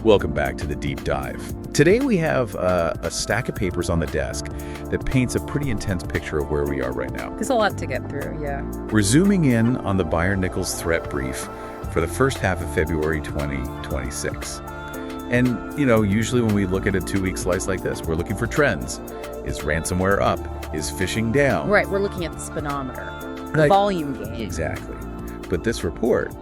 Welcome back to the Deep Dive. Today we have a stack of papers on the desk that paints a pretty intense picture of where we are right now. There's a lot to get through, yeah. We're zooming in on the Byer-Nichols threat brief for the first half of February 2026. And, usually when we look at a 2-week slice like this, we're looking for trends. Is ransomware up? Is phishing down? Right, we're looking at the speedometer, the volume gain. Exactly. But this report,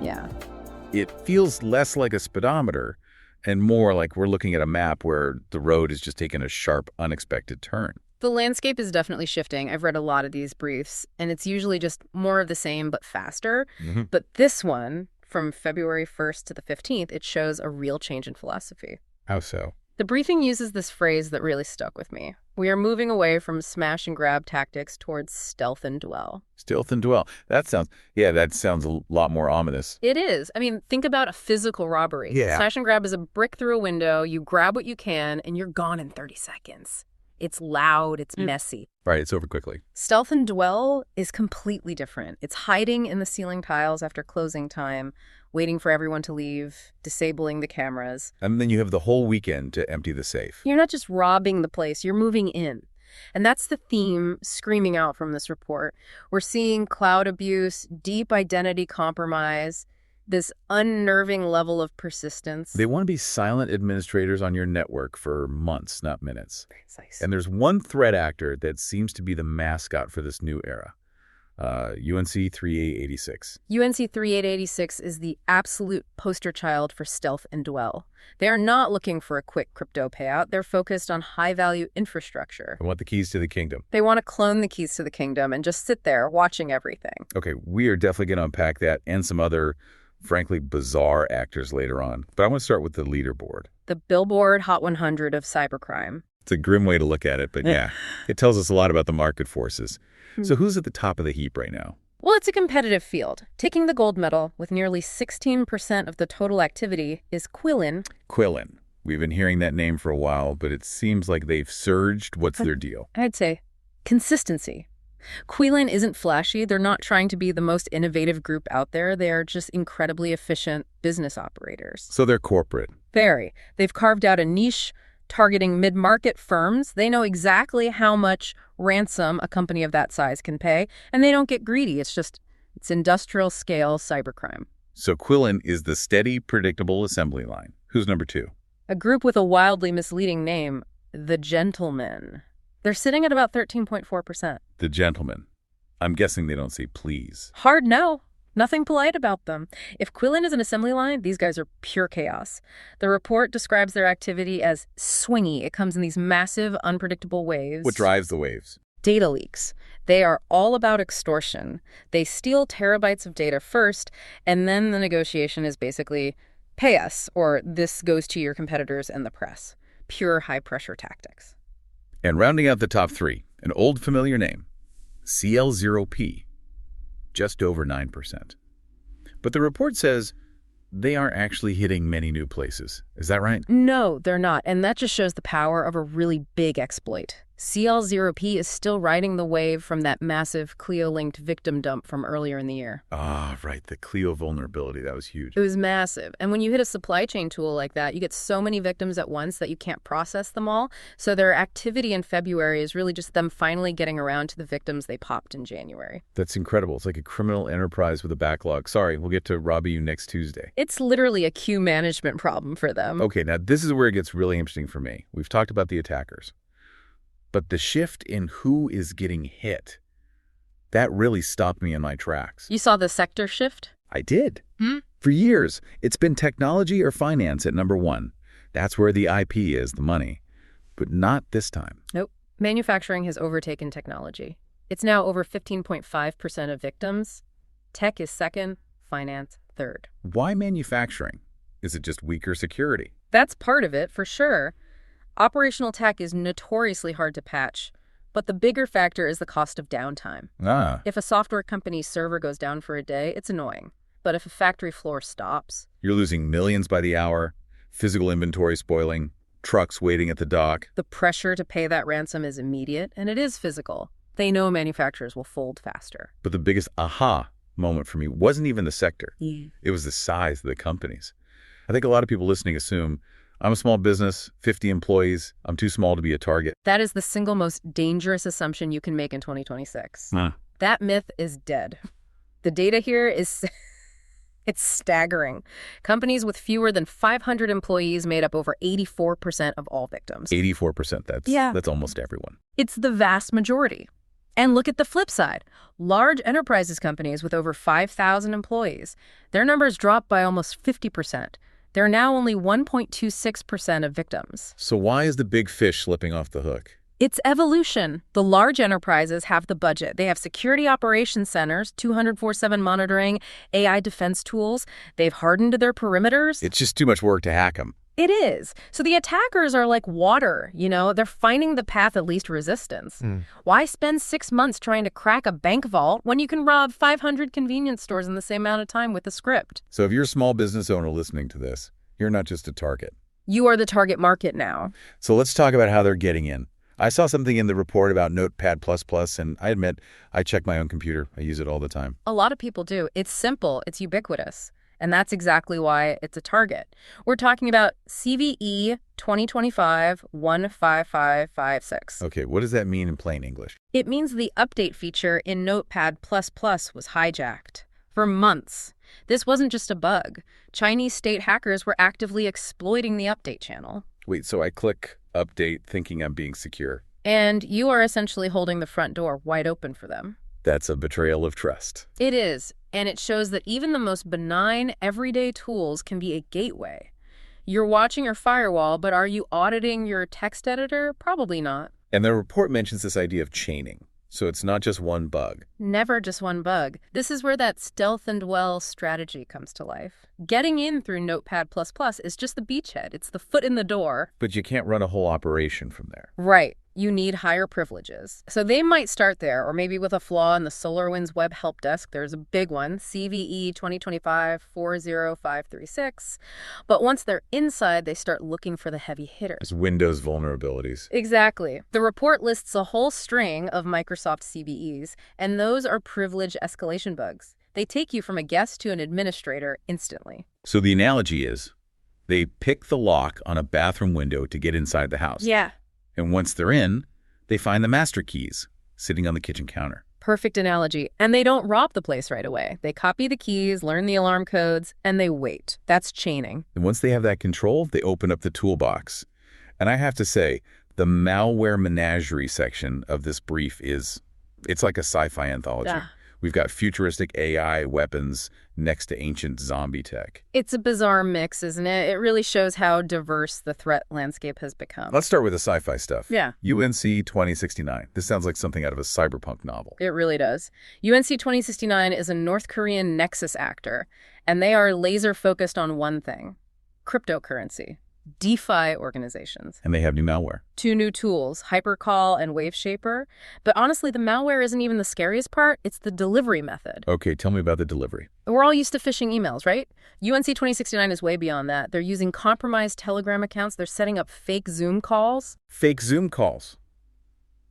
it feels less like a speedometer and more like we're looking at a map where the road is just taking a sharp, unexpected turn. The landscape is definitely shifting. I've read a lot of these briefs, and it's usually just more of the same but faster. Mm-hmm. But this one, from February 1st to the 15th, it shows a real change in philosophy. How so? The briefing uses this phrase that really stuck with me. We are moving away from smash and grab tactics towards stealth and dwell. Stealth and dwell. That sounds a lot more ominous. It is. I mean, think about a physical robbery. Yeah. Smash and grab is a brick through a window. You grab what you can, and you're gone in 30 seconds. It's loud. It's messy. Right. It's over quickly. Stealth and dwell is completely different. It's hiding in the ceiling tiles after closing time, waiting for everyone to leave, disabling the cameras. And then you have the whole weekend to empty the safe. You're not just robbing the place, you're moving in. And that's the theme screaming out from this report. We're seeing cloud abuse, deep identity compromise, this unnerving level of persistence. They want to be silent administrators on your network for months, not minutes. Precise. And there's one threat actor that seems to be the mascot for this new era. UNC 3886. UNC 3886 is the absolute poster child for stealth and dwell. They are not looking for a quick crypto payout. They're focused on high-value infrastructure. I want the keys to the kingdom. They want to clone the keys to the kingdom and just sit there watching everything. Okay, we are definitely going to unpack that and some other, frankly, bizarre actors later on. But I want to start with the leaderboard. The Billboard Hot 100 of cybercrime. It's a grim way to look at it, but yeah, it tells us a lot about the market forces. So who's at the top of the heap right now? Well, it's a competitive field. Taking the gold medal with nearly 16% of the total activity is Qilin. Qilin. We've been hearing that name for a while, but it seems like they've surged. What's their deal? I'd say consistency. Qilin isn't flashy. They're not trying to be the most innovative group out there. They're just incredibly efficient business operators. So they're corporate. Very. They've carved out a niche targeting mid-market firms. They know exactly how much ransom a company of that size can pay, and they don't get greedy. It's industrial-scale cybercrime. So Qilin is the steady, predictable assembly line. Who's number 2? A group with a wildly misleading name, The Gentlemen. They're sitting at about 13.4%. The Gentlemen. I'm guessing they don't say please. Hard no. Nothing polite about them. If Qilin is an assembly line, these guys are pure chaos. The report describes their activity as swingy. It comes in these massive, unpredictable waves. What drives the waves? Data leaks. They are all about extortion. They steal terabytes of data first, and then the negotiation is basically, pay us, or this goes to your competitors and the press. Pure high-pressure tactics. And rounding out the top 3, an old familiar name, CL0P. Just over 9%. But the report says they aren't actually hitting many new places. Is that right? No, they're not. And that just shows the power of a really big exploit. CL0P is still riding the wave from that massive Clio-linked victim dump from earlier in the year. Ah, right. The Clio vulnerability. That was huge. It was massive. And when you hit a supply chain tool like that, you get so many victims at once that you can't process them all. So their activity in February is really just them finally getting around to the victims they popped in January. That's incredible. It's like a criminal enterprise with a backlog. Sorry, we'll get to robbing you next Tuesday. It's literally a queue management problem for them. Okay, now this is where it gets really interesting for me. We've talked about the attackers. But the shift in who is getting hit, that really stopped me in my tracks. You saw the sector shift? I did. For years, it's been technology or finance at number 1. That's where the IP is, the money. But not this time. Nope. Manufacturing has overtaken technology. It's now over 15.5% of victims. Tech is second, finance third. Why manufacturing? Is it just weaker security? That's part of it, for sure. Operational tech is notoriously hard to patch, but the bigger factor is the cost of downtime. If a software company's server goes down for a day, it's annoying. But if a factory floor stops... You're losing millions by the hour, physical inventory spoiling, trucks waiting at the dock. The pressure to pay that ransom is immediate, and it is physical. They know manufacturers will fold faster. But the biggest aha moment for me wasn't even the sector. Yeah. It was the size of the companies. I think a lot of people listening assume, I'm a small business, 50 employees. I'm too small to be a target. That is the single most dangerous assumption you can make in 2026. Huh. That myth is dead. The data here is it's staggering. Companies with fewer than 500 employees made up over 84% of all victims. 84%, that's almost everyone. It's the vast majority. And look at the flip side. Large enterprises companies with over 5,000 employees, their numbers dropped by almost 50%. They're now only 1.26% of victims. So why is the big fish slipping off the hook? It's evolution. The large enterprises have the budget. They have security operations centers, 24/7 monitoring, AI defense tools. They've hardened their perimeters. It's just too much work to hack them. It is. So the attackers are like water, they're finding the path of least resistance. Why spend 6 months trying to crack a bank vault when you can rob 500 convenience stores in the same amount of time with a script? So if you're a small business owner listening to this, you're not just a target. You are the target market now. So let's talk about how they're getting in. I saw something in the report about Notepad++, and I admit, I check my own computer. I use it all the time. A lot of people do. It's simple. It's ubiquitous. And that's exactly why it's a target. We're talking about CVE 2025-15556. Okay, what does that mean in plain English? It means the update feature in Notepad++ was hijacked. For months. This wasn't just a bug. Chinese state hackers were actively exploiting the update channel. Wait, so I click update thinking I'm being secure. And you are essentially holding the front door wide open for them. That's a betrayal of trust. It is. And it shows that even the most benign, everyday tools can be a gateway. You're watching your firewall, but are you auditing your text editor? Probably not. And the report mentions this idea of chaining. So it's not just one bug. Never just one bug. This is where that stealth and well strategy comes to life. Getting in through Notepad++ is just the beachhead. It's the foot in the door. But you can't run a whole operation from there. Right. You need higher privileges. So they might start there, or maybe with a flaw in the SolarWinds web help desk. There's a big one, CVE 2025-40536. But once they're inside, they start looking for the heavy hitters. It's Windows vulnerabilities. Exactly. The report lists a whole string of Microsoft CVEs, and those are privilege escalation bugs. They take you from a guest to an administrator instantly. So the analogy is, they pick the lock on a bathroom window to get inside the house. Yeah. And once they're in, they find the master keys sitting on the kitchen counter. Perfect analogy. And they don't rob the place right away. They copy the keys, learn the alarm codes, and they wait. That's chaining. And once they have that control, they open up the toolbox. And I have to say, the malware menagerie section of this brief it's like a sci-fi anthology. We've got futuristic AI weapons next to ancient zombie tech. It's a bizarre mix, isn't it? It really shows how diverse the threat landscape has become. Let's start with the sci-fi stuff. Yeah. UNC 2069. This sounds like something out of a cyberpunk novel. It really does. UNC 2069 is a North Korean nexus actor, and they are laser focused on one thing: cryptocurrency. DeFi organizations. And they have new malware. 2 new tools, HYPERCALL and WaveShaper. But honestly, the malware isn't even the scariest part. It's the delivery method. Okay, tell me about the delivery. We're all used to phishing emails, right? UNC 2069 is way beyond that. They're using compromised Telegram accounts. They're setting up fake Zoom calls. Fake Zoom calls?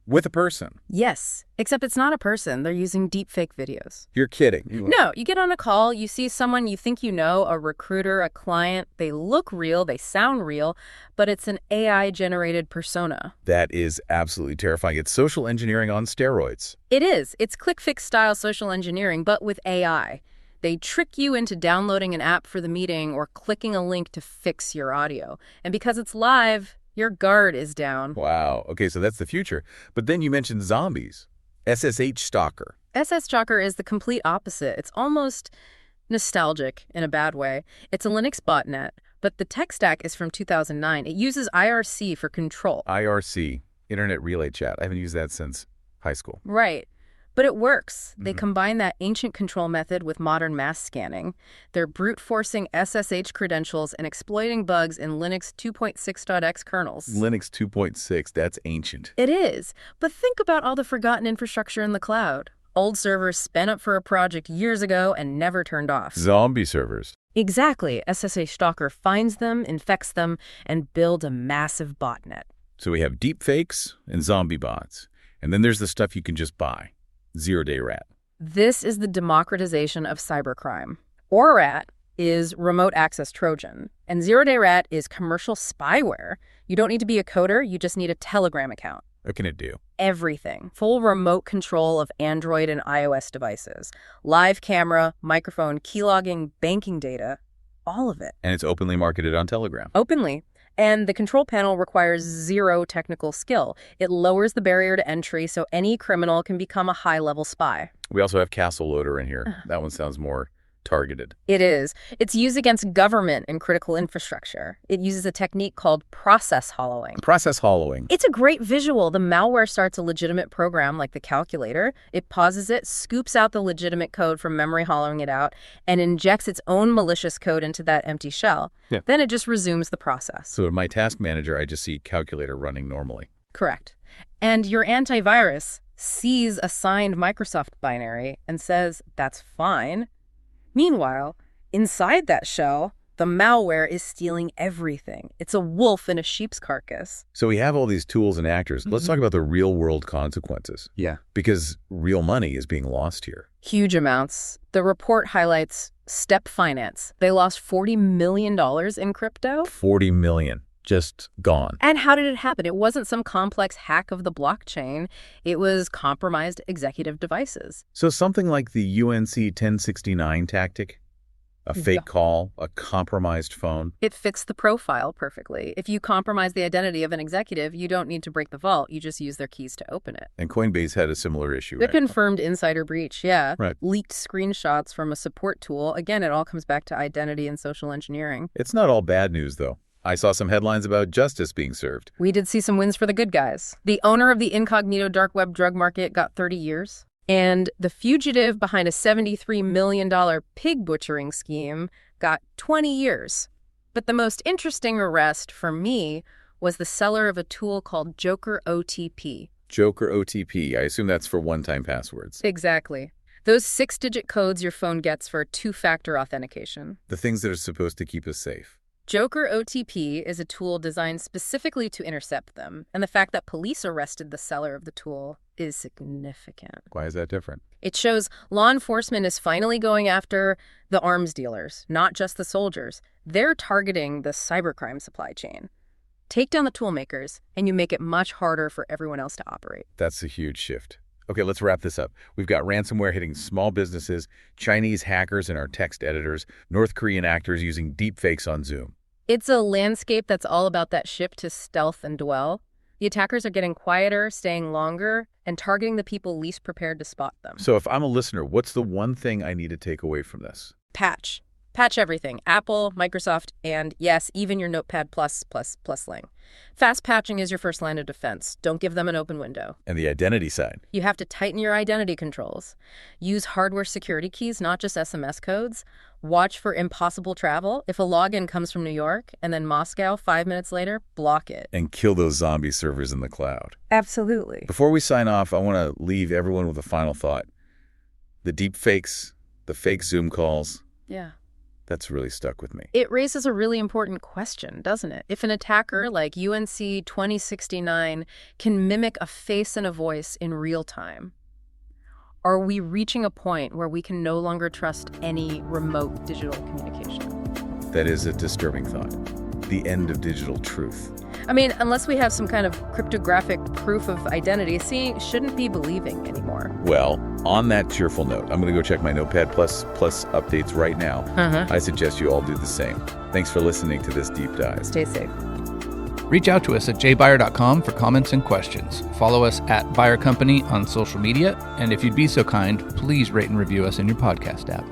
With a person? Yes, except it's not a person. They're using deepfake videos. You're kidding. No, you get on a call, you see someone you think you know, a recruiter, a client. They look real, they sound real, but it's an AI-generated persona. That is absolutely terrifying. It's social engineering on steroids. It is. It's click-fix-style social engineering, but with AI. They trick you into downloading an app for the meeting or clicking a link to fix your audio. And because it's live, your guard is down. Wow. Okay, so that's the future. But then you mentioned zombies. SSH Stalker. SS Stalker is the complete opposite. It's almost nostalgic in a bad way. It's a Linux botnet, but the tech stack is from 2009. It uses IRC for control. IRC, Internet Relay Chat. I haven't used that since high school. Right. But it works. They combine that ancient control method with modern mass scanning. They're brute-forcing SSH credentials and exploiting bugs in Linux 2.6.x kernels. Linux 2.6, that's ancient. It is. But think about all the forgotten infrastructure in the cloud. Old servers spun up for a project years ago and never turned off. Zombie servers. Exactly. SSH Stalker finds them, infects them, and builds a massive botnet. So we have deepfakes and zombie bots. And then there's the stuff you can just buy. Zero-day rat. This is the democratization of cybercrime. Or rat. is remote access Trojan, and zero-day rat is commercial spyware. You don't need to be a coder, you just need a Telegram account. What can it do? Everything. Full remote control of Android and iOS devices. Live camera, microphone, keylogging, banking data, all of it. And it's openly marketed on Telegram. Openly. And the control panel requires zero technical skill. It lowers the barrier to entry so any criminal can become a high-level spy. We also have CastleLoader in here. That one sounds more targeted. It is. It's used against government and critical infrastructure. It uses a technique called process hollowing. Process hollowing. It's a great visual. The malware starts a legitimate program like the calculator. It pauses it, scoops out the legitimate code from memory, hollowing it out, and injects its own malicious code into that empty shell. Yeah. Then it just resumes the process. So in my task manager, I just see calculator running normally. Correct. And your antivirus sees a signed Microsoft binary and says, that's fine. Meanwhile, inside that shell, the malware is stealing everything. It's a wolf in a sheep's carcass. So we have all these tools and actors. Let's talk about the real-world consequences. Yeah. Because real money is being lost here. Huge amounts. The report highlights Step Finance. They lost $40 million in crypto. 40 million. Just gone. And how did it happen? It wasn't some complex hack of the blockchain. It was compromised executive devices. So something like the UNC 1069 tactic, a fake call, a compromised phone. It fits the profile perfectly. If you compromise the identity of an executive, you don't need to break the vault. You just use their keys to open it. And Coinbase had a similar issue, The right? confirmed insider breach, yeah. Right. Leaked screenshots from a support tool. Again, it all comes back to identity and social engineering. It's not all bad news, though. I saw some headlines about justice being served. We did see some wins for the good guys. The owner of the incognito dark web drug market got 30 years. And the fugitive behind a $73 million pig butchering scheme got 20 years. But the most interesting arrest for me was the seller of a tool called Joker OTP. Joker OTP. I assume that's for one-time passwords. Exactly. Those 6-digit codes your phone gets for two-factor authentication. The things that are supposed to keep us safe. Joker OTP is a tool designed specifically to intercept them, and the fact that police arrested the seller of the tool is significant. Why is that different? It shows law enforcement is finally going after the arms dealers, not just the soldiers. They're targeting the cybercrime supply chain. Take down the tool makers, and you make it much harder for everyone else to operate. That's a huge shift. Okay, let's wrap this up. We've got ransomware hitting small businesses, Chinese hackers in our text editors, North Korean actors using deepfakes on Zoom. It's a landscape that's all about that shift to stealth and dwell. The attackers are getting quieter, staying longer, and targeting the people least prepared to spot them. So if I'm a listener, what's the one thing I need to take away from this? Patch. Patch everything. Apple, Microsoft, and yes, even your Notepad plus Lang. Fast patching is your first line of defense. Don't give them an open window. And the identity side. You have to tighten your identity controls. Use hardware security keys, not just SMS codes. Watch for impossible travel. If a login comes from New York and then Moscow 5 minutes later, block it. And kill those zombie servers in the cloud. Absolutely. Before we sign off, I want to leave everyone with a final thought. The deep fakes, the fake Zoom calls. Yeah. That's really stuck with me. It raises a really important question, doesn't it? If an attacker like UNC 2069 can mimic a face and a voice in real time, are we reaching a point where we can no longer trust any remote digital communication? That is a disturbing thought. The end of digital truth. I mean, unless we have some kind of cryptographic proof of identity, shouldn't be believing anymore. Well, on that cheerful note, I'm going to go check my Notepad plus updates right now. I suggest you all do the same. Thanks for listening to this deep dive. Stay safe. Reach out to us at jbyer.com for comments and questions. Follow us at Byer Company on social media. And if you'd be so kind, please rate and review us in your podcast app.